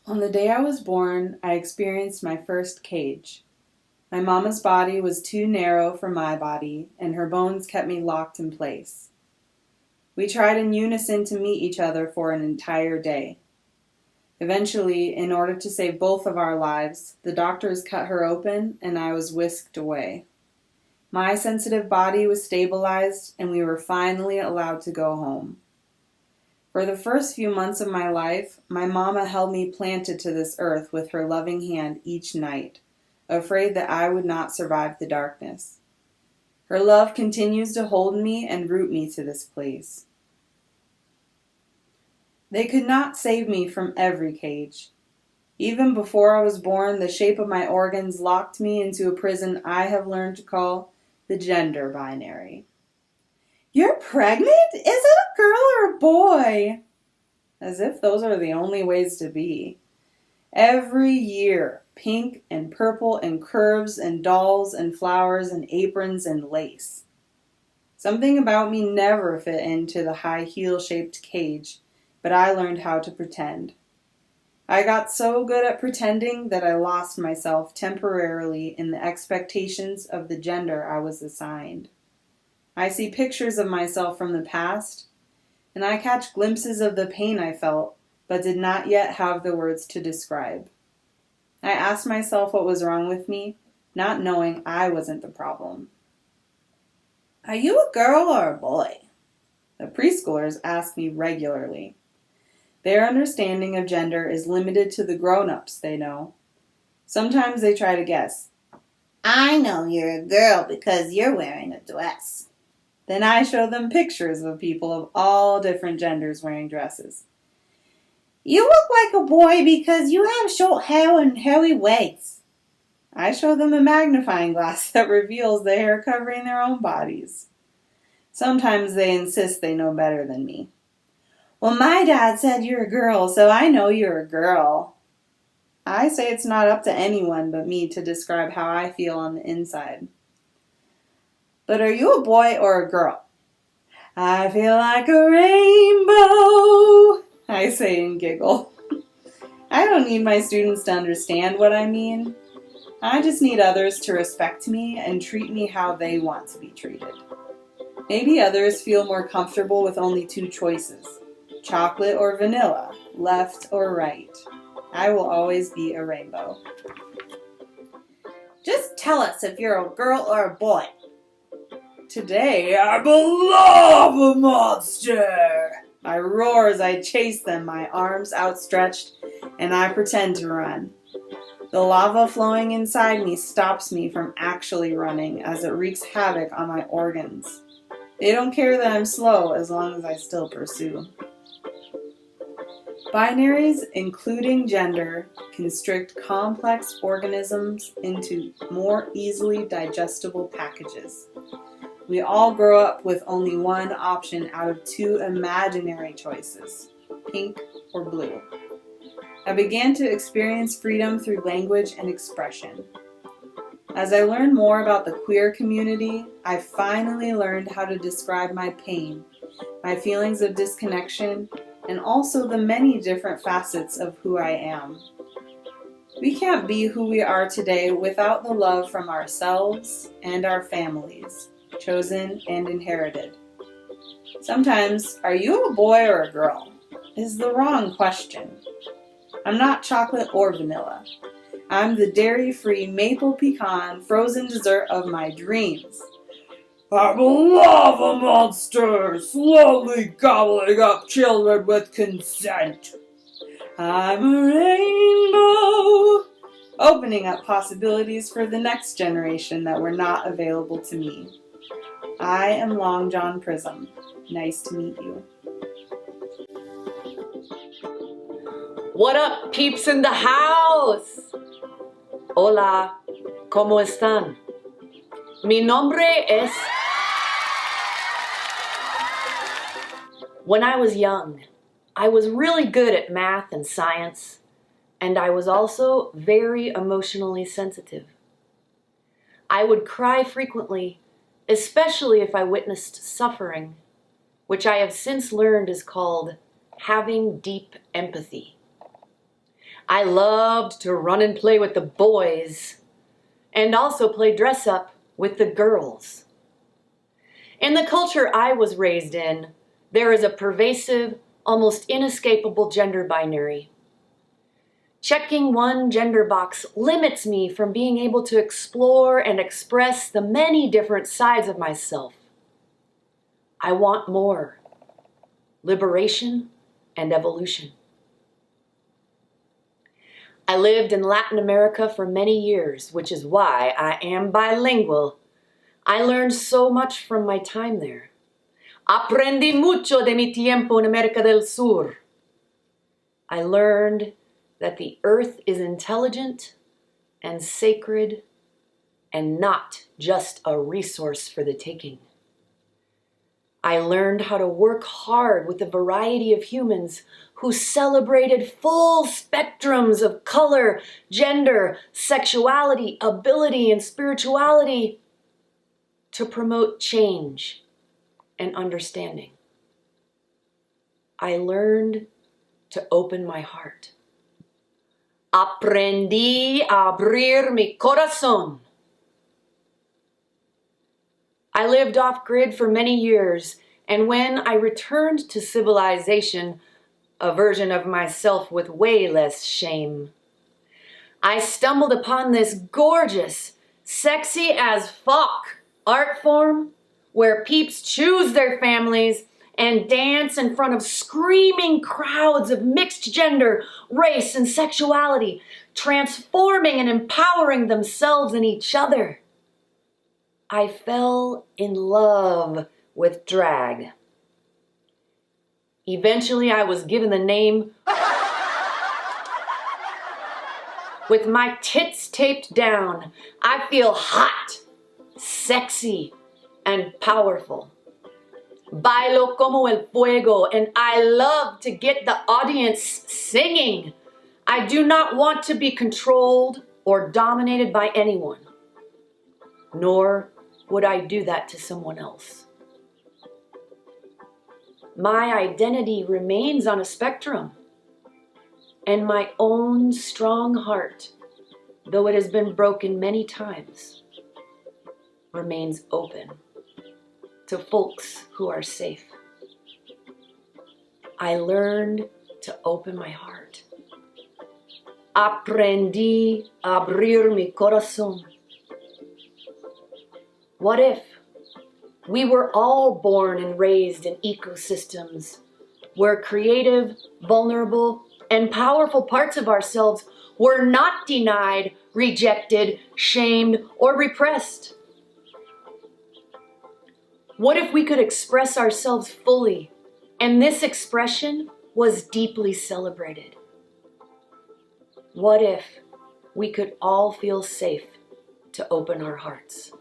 On the day I was born, I experienced my first cage. My mama's body was too narrow for my body, and her bones kept me locked in place. We tried in unison to meet each other for an entire day. Eventually, in order to save both of our lives, the doctors cut her open and I was whisked away. My sensitive body was stabilized and we were finally allowed to go home. For the first few months of my life, my mama held me planted to this earth with her loving hand each night, afraid that I would not survive the darkness. Her love continues to hold me and root me to this place. They could not save me from every cage. Even before I was born, the shape of my organs locked me into a prison I have learned to call the gender binary. "You're pregnant? Is it a girl or a boy?" As if those are the only ways to be. Every year, pink and purple and curves and dolls and flowers and aprons and lace. Something about me never fit into the high heel-shaped cage, but I learned how to pretend. I got so good at pretending that I lost myself temporarily in the expectations of the gender I was assigned. I see pictures of myself from the past, and I catch glimpses of the pain I felt, but did not yet have the words to describe. I asked myself what was wrong with me, not knowing I wasn't the problem. "Are you a girl or a boy?" The preschoolers ask me regularly. Their understanding of gender is limited to the grown-ups they know. Sometimes they try to guess. "I know you're a girl because you're wearing a dress." Then I show them pictures of people of all different genders wearing dresses. "You look like a boy because you have short hair and hairy legs." I show them a magnifying glass that reveals the hair covering their own bodies. Sometimes they insist they know better than me. "Well, my dad said you're a girl, so I know you're a girl." I say it's not up to anyone but me to describe how I feel on the inside. "But are you a boy or a girl?" "I feel like a rainbow," I say and giggle. I don't need my students to understand what I mean. I just need others to respect me and treat me how they want to be treated. Maybe others feel more comfortable with only two choices, chocolate or vanilla, left or right. I will always be a rainbow. "Just tell us if you're a girl or a boy." "Today I'm a lava monster!" I roar as I chase them, my arms outstretched, and I pretend to run. The lava flowing inside me stops me from actually running as it wreaks havoc on my organs. They don't care that I'm slow as long as I still pursue. Binaries, including gender, constrict complex organisms into more easily digestible packages. We all grow up with only one option out of two imaginary choices, pink or blue. I began to experience freedom through language and expression. As I learned more about the queer community, I finally learned how to describe my pain, my feelings of disconnection, and also the many different facets of who I am. We can't be who we are today without the love from ourselves and our families, chosen and inherited. Sometimes, "Are you a boy or a girl?" is the wrong question. I'm not chocolate or vanilla. I'm the dairy-free maple pecan frozen dessert of my dreams. "I'm a lava monster, slowly gobbling up children with consent." I'm a rainbow, opening up possibilities for the next generation that were not available to me. I am Long John Prism. Nice to meet you. What up, peeps in the house? Hola, ¿cómo están? Mi nombre es... When I was young, I was really good at math and science, and I was also very emotionally sensitive. I would cry frequently, especially if I witnessed suffering, which I have since learned is called having deep empathy. I loved to run and play with the boys and also play dress up with the girls. In the culture I was raised in, there is a pervasive, almost inescapable gender binary. Checking one gender box limits me from being able to explore and express the many different sides of myself. I want more. Liberation and evolution. I lived in Latin America for many years, which is why I am bilingual. I learned so much from my time there. Aprendí mucho de mi tiempo en América del Sur. I learned that the earth is intelligent and sacred and not just a resource for the taking. I learned how to work hard with a variety of humans who celebrated full spectrums of color, gender, sexuality, ability, and spirituality to promote change and understanding. I learned to open my heart. Aprendí a abrir mi corazón. I lived off-grid for many years, and when I returned to civilization, a version of myself with way less shame, I stumbled upon this gorgeous, sexy as fuck art form where peeps choose their families and dance in front of screaming crowds of mixed gender, race, and sexuality, transforming and empowering themselves and each other. I fell in love with drag. Eventually, I was given the name. With my tits taped down, I feel hot, sexy, and powerful. Bailo como el fuego, and I love to get the audience singing. I do not want to be controlled or dominated by anyone, nor would I do that to someone else. My identity remains on a spectrum, and my own strong heart, though it has been broken many times, remains open to folks who are safe. I learned to open my heart. Aprendí a abrir mi corazón. What if we were all born and raised in ecosystems where creative, vulnerable, and powerful parts of ourselves were not denied, rejected, shamed, or repressed? What if we could express ourselves fully, and this expression was deeply celebrated? What if we could all feel safe to open our hearts?